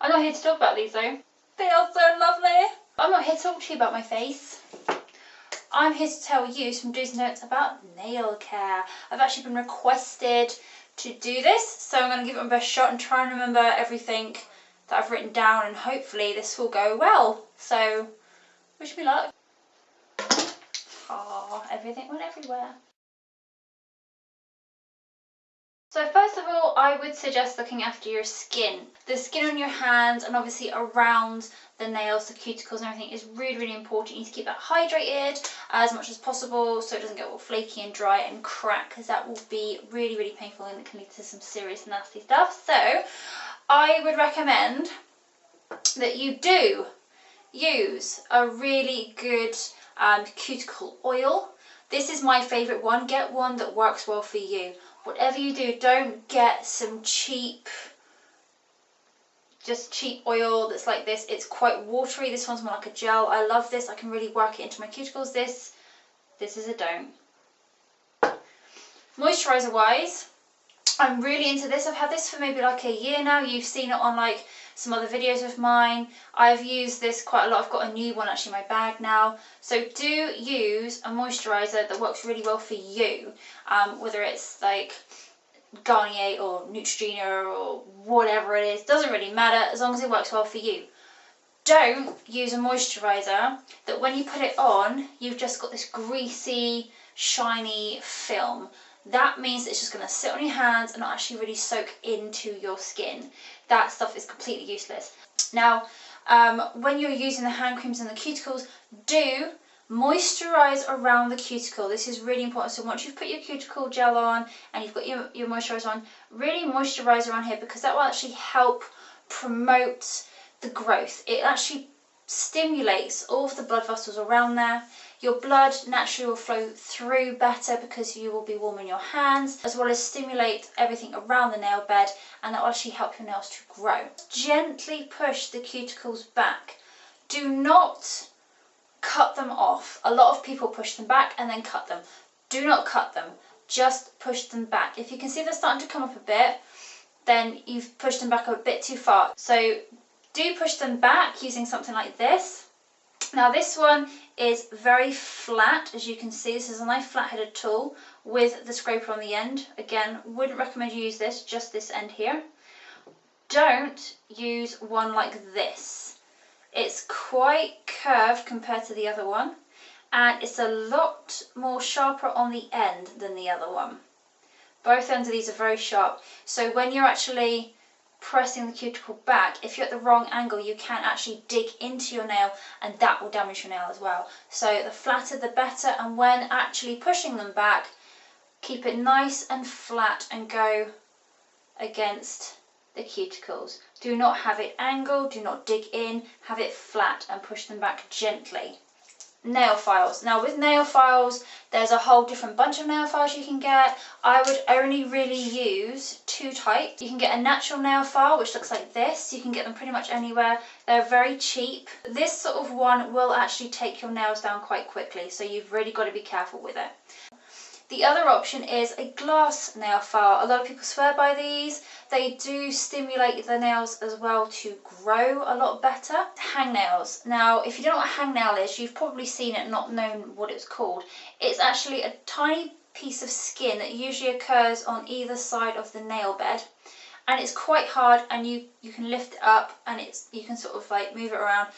I'm not here to talk about these though. They are so lovely. I'm not here to talk to you about my face. I'm here to tell you some do's and don'ts about nail care. I've actually been requested to do this, so I'm going to give it my best shot and try and remember everything that I've written down, and hopefully this will go well. So, wish me luck. Oh, everything went everywhere. So first of all, I would suggest looking after your skin. The skin on your hands and obviously around the nails, the cuticles and everything is really, really important. You need to keep that hydrated as much as possible so it doesn't get all flaky and dry and crack, because that will be really, really painful and it can lead to some serious nasty stuff. So I would recommend that you do use a really good cuticle oil. This is my favourite one. Get one that works well for you. Whatever you do, don't get some cheap oil that's like this. It's quite watery. This one's more like a gel. I love this. I can really work it into my cuticles. This is a don't. Moisturiser wise, I'm really into this. I've had this for maybe like a year now. You've seen it on like some other videos of mine. I've used this quite a lot. I've got a new one actually in my bag now. So do use a moisturiser that works really well for you, whether it's like Garnier or Neutrogena or whatever it is. Doesn't really matter as long as it works well for you. Don't use a moisturiser that when you put it on, you've just got this greasy, shiny film. That means it's just going to sit on your hands and not actually really soak into your skin. That stuff is completely useless. Now, when you're using the hand creams and the cuticles, do moisturise around the cuticle. This is really important. So once you've put your cuticle gel on and you've got your moisturiser on, really moisturise around here, because that will actually help promote the growth. It actually stimulates all of the blood vessels around there. Your blood naturally will flow through better because you will be warming your hands, as well as stimulate everything around the nail bed, and that will actually help your nails to grow. Gently push the cuticles back. Do not cut them off. A lot of people push them back and then cut them. Do not cut them. Just push them back. If you can see they're starting to come up a bit, then you've pushed them back a bit too far. So do push them back using something like this. Now this one is very flat, as you can see. This is a nice flat-headed tool with the scraper on the end. Again, wouldn't recommend you use this, just this end here. Don't use one like this. It's quite curved compared to the other one, and it's a lot more sharper on the end than the other one. Both ends of these are very sharp, so when you're actually pressing the cuticle back, if you're at the wrong angle, you can actually dig into your nail and that will damage your nail as well. So the flatter the better, and when actually pushing them back, keep it nice and flat and go against the cuticles. Do not have it angled, do not dig in, have it flat and push them back gently. Nail files. Now with nail files, there's a whole different bunch of nail files you can get. I would only really use two types. You can get a natural nail file, which looks like this. You can get them pretty much anywhere. They're very cheap. This sort of one will actually take your nails down quite quickly, so you've really got to be careful with it. The other option is a glass nail file. A lot of people swear by these. They do stimulate the nails as well to grow a lot better. Hangnails. Now, if you don't know what a hangnail is, you've probably seen it, not known what it's called. It's actually a tiny piece of skin that usually occurs on either side of the nail bed. And it's quite hard, and you can lift it up and you can sort of like move it around.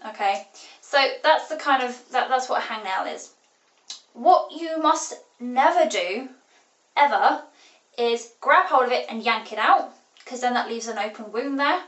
Okay, so that's the kind of, that's what a hangnail is. What you must never do, ever, is grab hold of it and yank it out, because then that leaves an open wound there.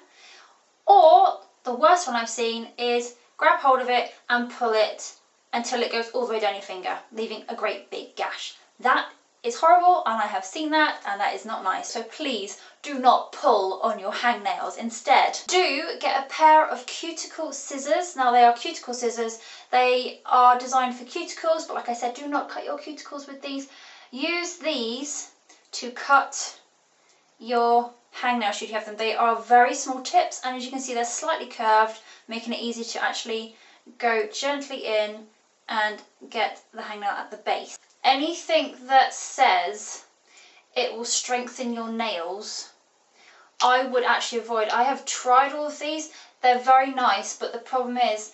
Or, the worst one I've seen is grab hold of it and pull it until it goes all the way down your finger, leaving a great big gash. That is horrible, and I have seen that, and that is not nice. So please do not pull on your hangnails. Instead, do get a pair of cuticle scissors. Now they are cuticle scissors. They are designed for cuticles, but like I said, do not cut your cuticles with these. Use these to cut your hangnails should you have them. They are very small tips, and as you can see, they're slightly curved, making it easy to actually go gently in and get the hangnail at the base. Anything that says it will strengthen your nails I would actually avoid. I have tried all of these. They're very nice, but the problem is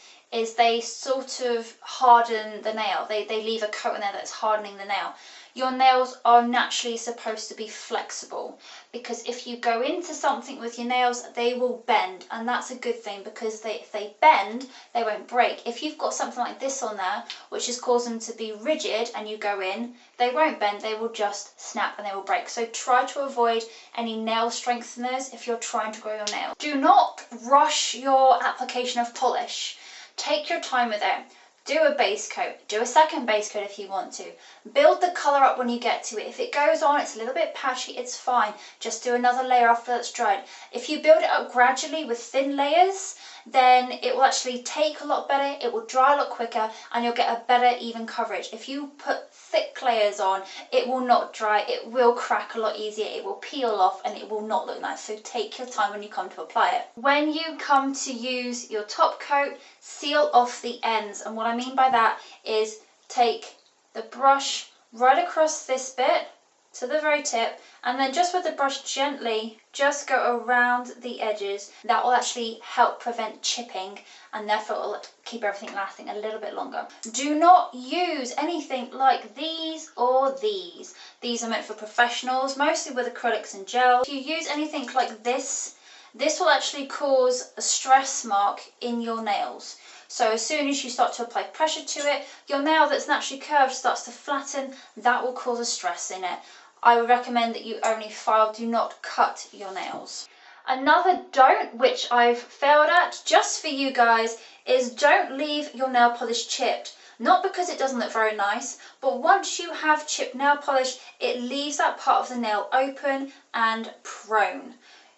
they sort of harden the nail. They leave a coat in there that's hardening the nail. Your nails are naturally supposed to be flexible, because if you go into something with your nails, they will bend, and that's a good thing, because if they bend, they won't break. If you've got something like this on there, which has caused them to be rigid, and you go in, they won't bend, they will just snap and they will break. So try to avoid any nail strengtheners if you're trying to grow your nails. Do not rush your application of polish. Take your time with it. Do a base coat, do a second base coat if you want to. Build the colour up when you get to it. If it goes on, it's a little bit patchy, it's fine. Just do another layer after it's dried. If you build it up gradually with thin layers, then it will actually take a lot better, it will dry a lot quicker, and you'll get a better even coverage. If you put thick layers on, it will not dry, it will crack a lot easier, it will peel off, and it will not look nice. So take your time when you come to apply it. When you come to use your top coat, seal off the ends, and what I mean by that is take the brush right across this bit to the very tip, and then just with the brush gently just go around the edges. That will actually help prevent chipping, and therefore it will keep everything lasting a little bit longer. Do not use anything like these or these. These are meant for professionals, mostly with acrylics and gel. If you use anything like this will actually cause a stress mark in your nails. So as soon as you start to apply pressure to it, your nail that's naturally curved starts to flatten. That will cause a stress in it. I would recommend that you only file, do not cut your nails. Another don't, which I've failed at just for you guys, is don't leave your nail polish chipped. Not because it doesn't look very nice, but once you have chipped nail polish, it leaves that part of the nail open and prone.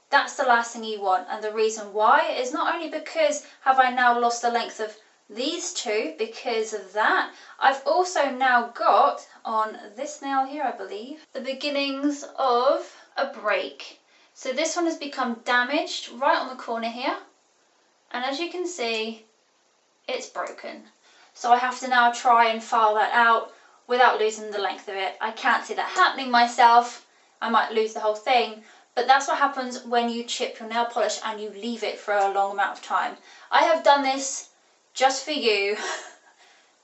That's the last thing you want, and the reason why is not only because have I now lost the length of these two because of that, I've also now got on this nail here, I believe, the beginnings of a break. So this one has become damaged right on the corner here, and as you can see, it's broken. So I have to now try and file that out without losing the length of it. I can't see that happening myself. I might lose the whole thing. But that's what happens when you chip your nail polish and you leave it for a long amount of time. I have done this just for you.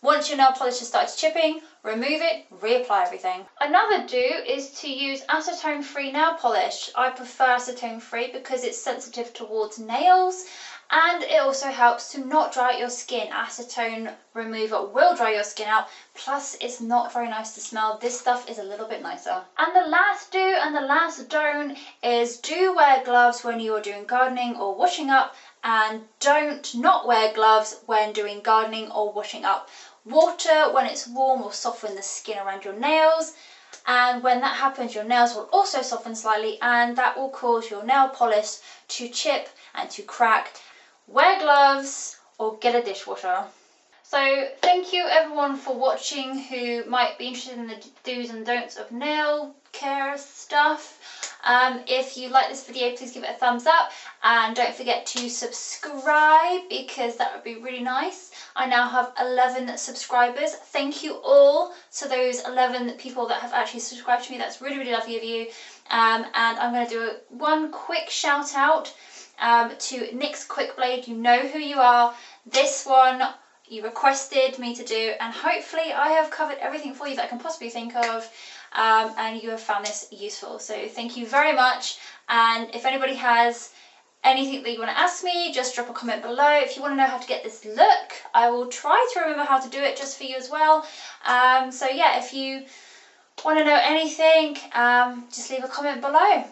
Once your nail polish has started chipping, remove it, reapply everything. Another do is to use acetone-free nail polish. I prefer acetone-free because it's sensitive towards nails, and it also helps to not dry out your skin. Acetone remover will dry your skin out, plus it's not very nice to smell. This stuff is a little bit nicer. And the last do and the last don't is do wear gloves when you are doing gardening or washing up, and don't not wear gloves when doing gardening or washing up. Water when it's warm will soften the skin around your nails, and when that happens your nails will also soften slightly, and that will cause your nail polish to chip and to crack. Wear gloves or get a dishwasher. So thank you everyone for watching who might be interested in the do's and don'ts of nail care stuff. If you like this video, please give it a thumbs up, and don't forget to subscribe because that would be really nice. I now have 11 subscribers. Thank you all to those 11 people that have actually subscribed to me. That's really, really lovely of you. And I'm going to do one quick shout out to NYX Quick Blade. You know who you are. This one you requested me to do, and hopefully I have covered everything for you that I can possibly think of, and you have found this useful. So thank you very much, and if anybody has anything that you want to ask me, just drop a comment below. If you want to know how to get this look, I will try to remember how to do it just for you as well. So yeah, if you want to know anything, just leave a comment below.